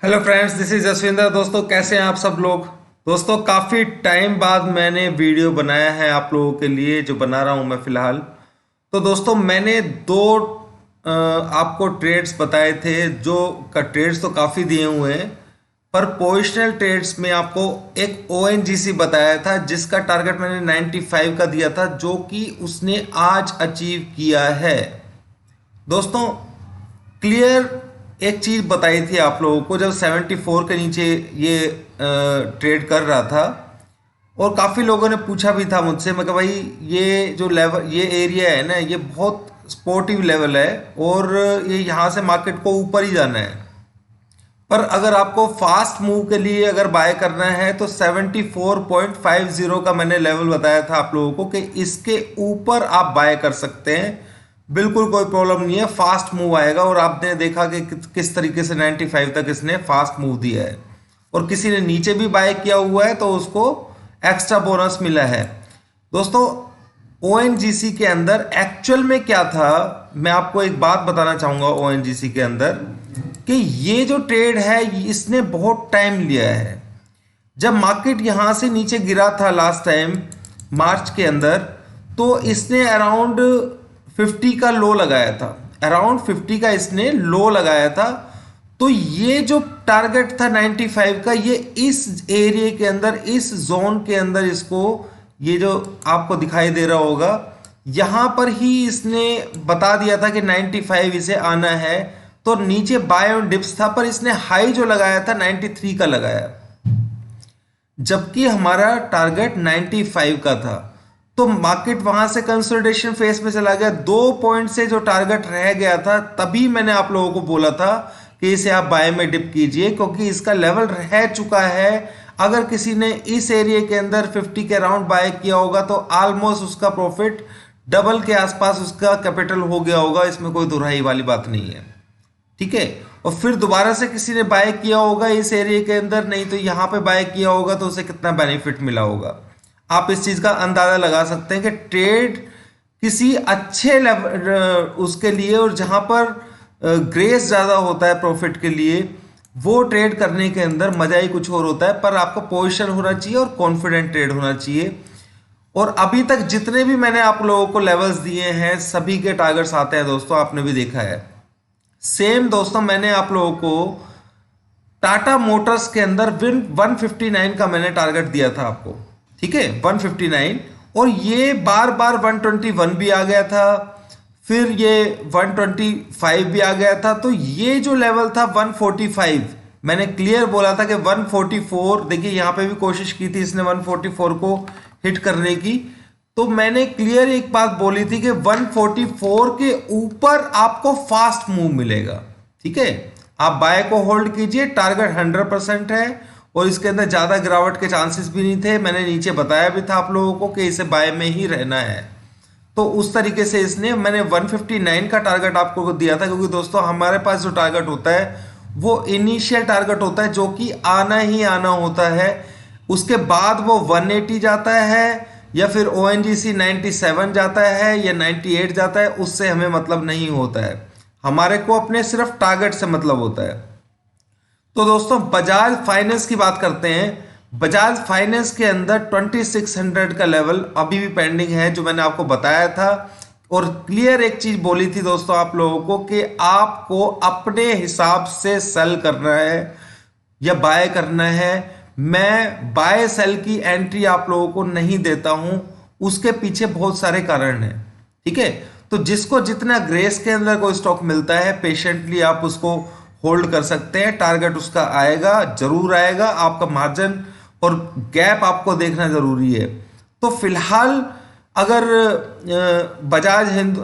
Hello friends, this is Jaswinder. दोस्तों, कैसे हैं आप सब लोग। दोस्तों, काफ़ी टाइम बाद मैंने वीडियो बनाया है आप लोगों के लिए, जो बना रहा हूं मैं फिलहाल। तो दोस्तों, मैंने दो आपको ट्रेड्स बताए थे। जो का ट्रेड्स तो काफ़ी दिए हुए हैं, पर पोजिशनल ट्रेड्स में आपको एक ओएनजीसी बताया था जिसका टारगेट मैंने 95 का दिया था, जो कि उसने आज अचीव किया है। दोस्तों, क्लियर एक चीज बताई थी आप लोगों को, जब 74 के नीचे ये ट्रेड कर रहा था, और काफी लोगों ने पूछा भी था मुझसे। मैं कहा भाई, ये जो लेवल, ये एरिया है ना, ये बहुत स्पोर्टिव लेवल है और ये यहाँ से मार्केट को ऊपर ही जाना है। पर अगर आपको फास्ट मूव के लिए अगर बाय करना है तो 74.50 का मैंने लेवल बताया था आप लोगों को कि इसके ऊपर आप बाय कर सकते हैं। बिल्कुल कोई प्रॉब्लम नहीं है, फास्ट मूव आएगा। और आपने देखा कि किस तरीके से 95 तक इसने फास्ट मूव दिया है, और किसी ने नीचे भी बाय किया हुआ है तो उसको एक्स्ट्रा बोनस मिला है। दोस्तों, ओएनजीसी के अंदर एक्चुअल में क्या था, मैं आपको एक बात बताना चाहूंगा। ओएनजीसी के अंदर कि ये जो ट्रेड है, इसने बहुत टाइम लिया है। जब मार्केट यहां से नीचे गिरा था लास्ट टाइम मार्च के अंदर, तो इसने अराउंड 50 का लो लगाया था। अराउंड 50 का इसने लो लगाया था। तो ये जो टारगेट था 95 का, ये इस एरिया के अंदर, इस जोन के अंदर, इसको, ये जो आपको दिखाई दे रहा होगा, यहां पर ही इसने बता दिया था कि 95 इसे आना है। तो नीचे बाय ऑन डिप्स था, पर इसने हाई जो लगाया था 93 का लगाया, जबकि हमारा टारगेट 95 का था। तो मार्केट वहां से कंसोलिडेशन फेस में चला गया। 2 पॉइंट से जो टारगेट रह गया था, तभी मैंने आप लोगों को बोला था कि इसे आप बाय में डिप कीजिए, क्योंकि इसका लेवल रह चुका है। अगर किसी ने इस एरिया के अंदर 50 के राउंड बाय किया होगा तो ऑलमोस्ट उसका प्रॉफिट डबल के आसपास उसका कैपिटल हो गया होगा। इसमें कोई दुराई वाली बात नहीं है, ठीक है। और फिर दोबारा से किसी ने बाय किया होगा इस एरिया के अंदर, नहीं तो यहां पे बाय किया होगा, तो उसे कितना बेनिफिट मिला होगा। आप इस चीज का अंदाजा लगा सकते हैं कि ट्रेड किसी अच्छे लेवल उसके लिए, और जहां पर ग्रेस ज्यादा होता है प्रॉफिट के लिए, वो ट्रेड करने के अंदर मजा ही कुछ और होता है। पर आपका पोजीशन होना चाहिए और कॉन्फिडेंट ट्रेड होना चाहिए। और अभी तक जितने भी मैंने आप लोगों को लेवल्स दिए हैं, सभी के टारगेट्स आते हैं दोस्तों, आपने भी देखा है। सेम दोस्तों, मैंने आप लोगों को टाटा मोटर्स के अंदर विन 159 का मैंने टारगेट दिया था आपको, ठीक है, 159। और ये बार बार 121 भी आ गया था, फिर ये 125 भी आ गया था। तो ये जो लेवल था 145, मैंने क्लियर बोला था कि 144, देखिए यहां पे भी कोशिश की थी इसने 144 को हिट करने की। तो मैंने क्लियर एक बात बोली थी कि 144 के ऊपर आपको फास्ट मूव मिलेगा, ठीक है। आप बाय को होल्ड कीजिए, टारगेट 100% है, और इसके अंदर ज्यादा गिरावट के चांसेस भी नहीं थे। मैंने नीचे बताया भी था आप लोगों को कि इसे बाय में ही रहना है। तो उस तरीके से इसने, मैंने 159 का टारगेट आपको दिया था, क्योंकि दोस्तों हमारे पास जो टारगेट होता है वो इनिशियल टारगेट होता है, जो कि आना ही आना होता है। उसके बाद वो 180 जाता है, या फिर ओएनजीसी 97 जाता है, या 98 जाता है, उससे हमें मतलब नहीं होता है। हमारे को अपने सिर्फ टारगेट से मतलब होता है। तो दोस्तों, बजाज फाइनेंस की बात करते हैं। बजाज फाइनेंस के अंदर 2600 का लेवल अभी भी पेंडिंग है, जो मैंने आपको बताया था। और क्लियर एक चीज बोली थी दोस्तों आप लोगों को कि आपको अपने हिसाब से सेल करना है या बाय करना है। मैं बाय सेल की एंट्री आप लोगों को नहीं देता हूं, उसके पीछे बहुत सारे कारण हैं, ठीक है। तो जिसको जितना ग्रेस के अंदर कोई स्टॉक मिलता है, पेशेंटली आप उसको होल्ड कर सकते हैं। टारगेट उसका आएगा, जरूर आएगा। आपका मार्जिन और गैप आपको देखना जरूरी है। तो फिलहाल अगर बजाज हिंद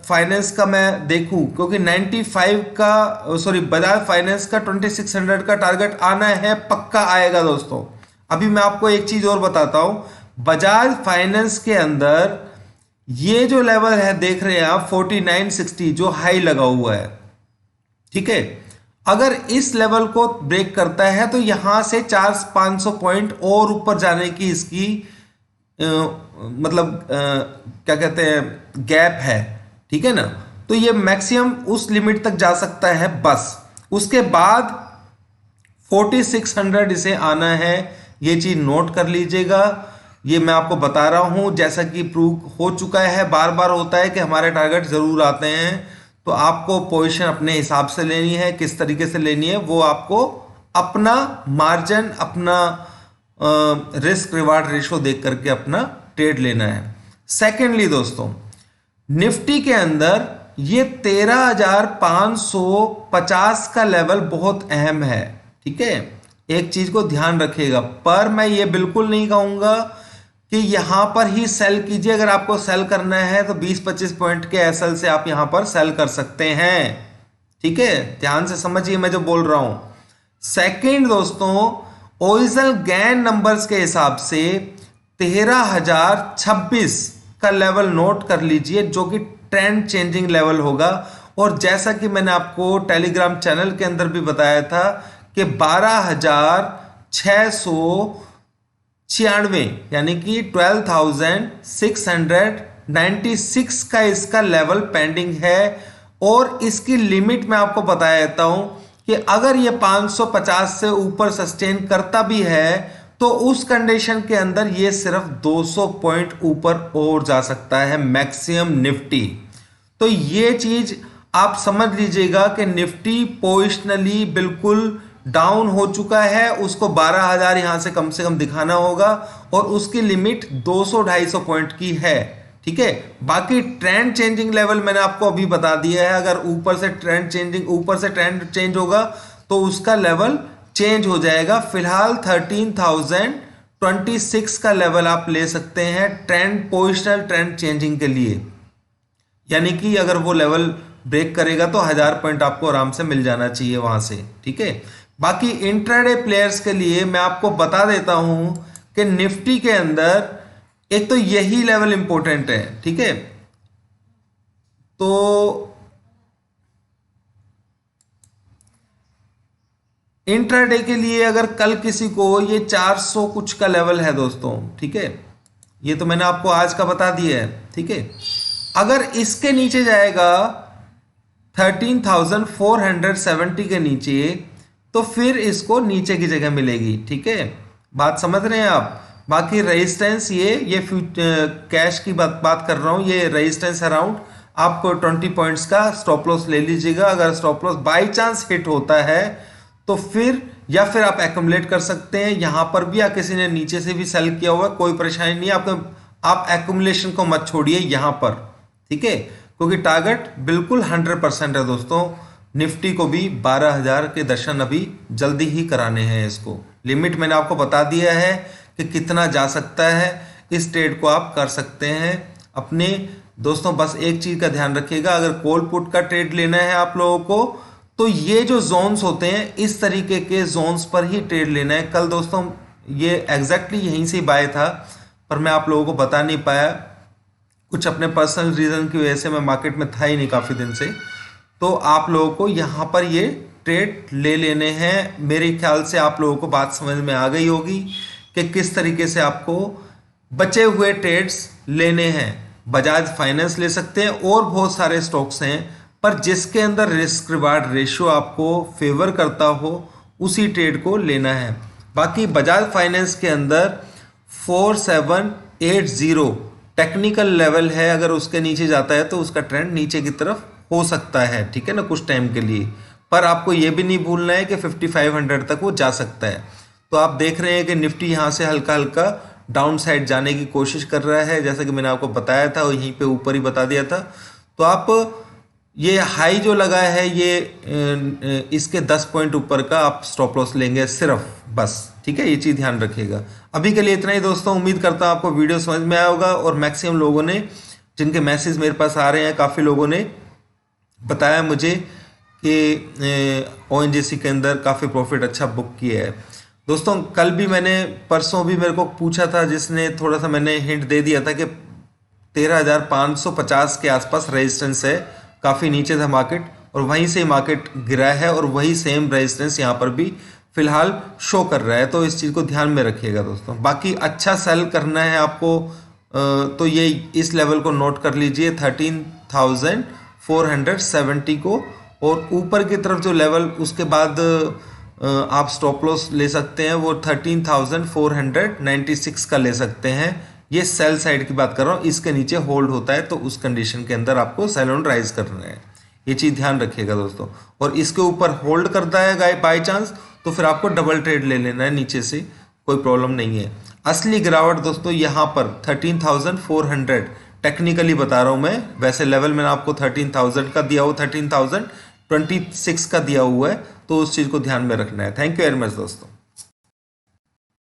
फाइनेंस का मैं देखूं, क्योंकि 95 का, सॉरी, बजाज फाइनेंस का 2600 का टारगेट आना है, पक्का आएगा दोस्तों। अभी मैं आपको एक चीज और बताता हूं। बजाज फाइनेंस के अंदर ये जो लेवल है, देख रहे हैं आप, 4960 जो हाई लगा हुआ है, ठीक है। अगर इस लेवल को ब्रेक करता है तो यहां से 400-500 पॉइंट और ऊपर जाने की इसकी मतलब क्या कहते हैं, गैप है, ठीक है ना। तो ये मैक्सिमम उस लिमिट तक जा सकता है बस। उसके बाद 4600 इसे आना है, ये चीज नोट कर लीजिएगा। ये मैं आपको बता रहा हूं, जैसा कि प्रूव हो चुका है, बार बार होता है कि हमारे टारगेट जरूर आते हैं। तो आपको पोजीशन अपने हिसाब से लेनी है, किस तरीके से लेनी है वो आपको अपना मार्जिन, अपना रिस्क रिवार्ड रेशो देख करके अपना ट्रेड लेना है। सेकेंडली दोस्तों, निफ्टी के अंदर ये 13,550 का लेवल बहुत अहम है, ठीक है। एक चीज को ध्यान रखिएगा, पर मैं ये बिल्कुल नहीं कहूंगा कि यहां पर ही सेल कीजिए। अगर आपको सेल करना है तो 20-25 पॉइंट के एसएल से आप यहां पर सेल कर सकते हैं, ठीक है। ध्यान से समझिए मैं जो बोल रहा हूं। सेकंड दोस्तों, ओरिजिनल गैन नंबर्स के हिसाब से 13,026 का लेवल नोट कर लीजिए, जो कि ट्रेंड चेंजिंग लेवल होगा। और जैसा कि मैंने आपको टेलीग्राम चैनल के अंदर भी बताया था कि 12,696 यानी कि 12,696 का इसका लेवल पेंडिंग है। और इसकी लिमिट मैं आपको बता देता हूं कि अगर ये 550 से ऊपर सस्टेन करता भी है तो उस कंडीशन के अंदर ये सिर्फ 200 पॉइंट ऊपर और जा सकता है मैक्सिमम निफ्टी। तो ये चीज आप समझ लीजिएगा कि निफ्टी पोजिशनली बिल्कुल डाउन हो चुका है, उसको 12,000 यहां से कम दिखाना होगा और उसकी लिमिट 200-250 पॉइंट की है, ठीक है। बाकी ट्रेंड चेंजिंग लेवल मैंने आपको अभी बता दिया है, अगर ऊपर से ट्रेंड चेंज होगा तो उसका लेवल चेंज हो जाएगा। फिलहाल 13,026 का लेवल आप ले सकते हैं ट्रेंड पोजिशनल ट्रेंड चेंजिंग के लिए, यानी कि अगर वो लेवल ब्रेक करेगा तो 1000 पॉइंट आपको आराम से मिल जाना चाहिए वहां से, ठीक है। बाकी इंट्राडे प्लेयर्स के लिए मैं आपको बता देता हूं कि निफ्टी के अंदर एक तो यही लेवल इंपॉर्टेंट है, ठीक है। तो इंट्राडे के लिए अगर कल किसी को ये 400 कुछ का लेवल है दोस्तों, ठीक है, ये तो मैंने आपको आज का बता दिया है, ठीक है। अगर इसके नीचे जाएगा 13,470 के नीचे तो फिर इसको नीचे की जगह मिलेगी, ठीक है। बात समझ रहे हैं आप। बाकी रेजिस्टेंस ये कैश की बात कर रहा हूं, ये रेजिस्टेंस अराउंड आप 20 पॉइंट्स का स्टॉप लॉस ले लीजिएगा। अगर stop loss by chance hit होता है तो फिर या फिर आप एक्युमुलेट कर सकते हैं यहां पर भी, या किसी ने नीचे से भी सेल किया हुआ है, कोई परेशानी नहीं है आपको। आप एक्युमुलेशन को मत छोड़िए यहां पर, ठीक है, क्योंकि टारगेट बिल्कुल 100% है दोस्तों। निफ्टी को भी 12,000 के दर्शन अभी जल्दी ही कराने हैं। इसको लिमिट मैंने आपको बता दिया है कि कितना जा सकता है, इस ट्रेड को आप कर सकते हैं अपने दोस्तों। बस एक चीज का ध्यान रखिएगा, अगर कॉल पुट का ट्रेड लेना है आप लोगों को तो ये जो जोन्स होते हैं इस तरीके के जोन्स पर ही ट्रेड लेना है। कल दोस्तों ये एग्जैक्टली यहीं से बाय था, पर मैं आप लोगों को बता नहीं पाया, कुछ अपने पर्सनल रीजन की वजह से मैं मार्केट में था ही नहीं काफ़ी दिन से। तो आप लोगों को यहाँ पर ये ट्रेड ले लेने हैं। मेरे ख्याल से आप लोगों को बात समझ में आ गई होगी कि किस तरीके से आपको बचे हुए ट्रेड्स लेने हैं। बजाज फाइनेंस ले सकते हैं और बहुत सारे स्टॉक्स हैं, पर जिसके अंदर रिस्क रिवार्ड रेशियो आपको फेवर करता हो उसी ट्रेड को लेना है। बाकी बजाज फाइनेंस के अंदर 4780 टेक्निकल लेवल है, अगर उसके नीचे जाता है तो उसका ट्रेंड नीचे की तरफ हो सकता है, ठीक है ना, कुछ टाइम के लिए। पर आपको यह भी नहीं भूलना है कि 5500 तक वो जा सकता है। तो आप देख रहे हैं कि निफ्टी यहाँ से हल्का हल्का डाउन साइड जाने की कोशिश कर रहा है, जैसा कि मैंने आपको बताया था और यहीं पे ऊपर ही बता दिया था। तो आप ये हाई जो लगा है ये इसके 10 पॉइंट ऊपर का आप स्टॉप लॉस लेंगे सिर्फ, बस, ठीक है। ये चीज़ ध्यान रखिएगा। अभी के लिए इतना ही दोस्तों। उम्मीद करता हूँ आपको वीडियो समझ में आया होगा और मैक्सिमम लोगों ने, जिनके मैसेज मेरे पास आ रहे हैं, काफ़ी लोगों ने बताया मुझे कि ONGC के अंदर काफ़ी प्रॉफिट अच्छा बुक किया है। दोस्तों कल भी मैंने, परसों भी मेरे को पूछा था, जिसने थोड़ा सा मैंने हिंट दे दिया था कि 13,550 के आसपास रेजिस्टेंस है, काफ़ी नीचे था मार्केट और वहीं से मार्केट गिरा है और वही सेम रेजिस्टेंस यहाँ पर भी फिलहाल शो कर रहा है। तो इस चीज़ को ध्यान में रखिएगा दोस्तों। बाकी अच्छा सेल करना है आपको तो ये इस लेवल को नोट कर लीजिए 13,470 को, और ऊपर की तरफ जो लेवल उसके बाद आप स्टॉप लॉस ले सकते हैं वो 13,496 का ले सकते हैं। ये सेल साइड की बात कर रहा हूँ, इसके नीचे होल्ड होता है तो उस कंडीशन के अंदर आपको सेल ऑन राइज करना है, ये चीज़ ध्यान रखिएगा दोस्तों। और इसके ऊपर होल्ड करता है बाई चांस तो फिर आपको डबल ट्रेड ले लेना है नीचे से, कोई प्रॉब्लम नहीं है। असली गिरावट दोस्तों यहाँ पर 13,400 टेक्निकली बता रहा हूँ मैं, वैसे लेवल मैंने आपको 13,000 का दिया हुआ, 13,026 का दिया हुआ है, तो उस चीज़ को ध्यान में रखना है। थैंक यू वेरी मच दोस्तों।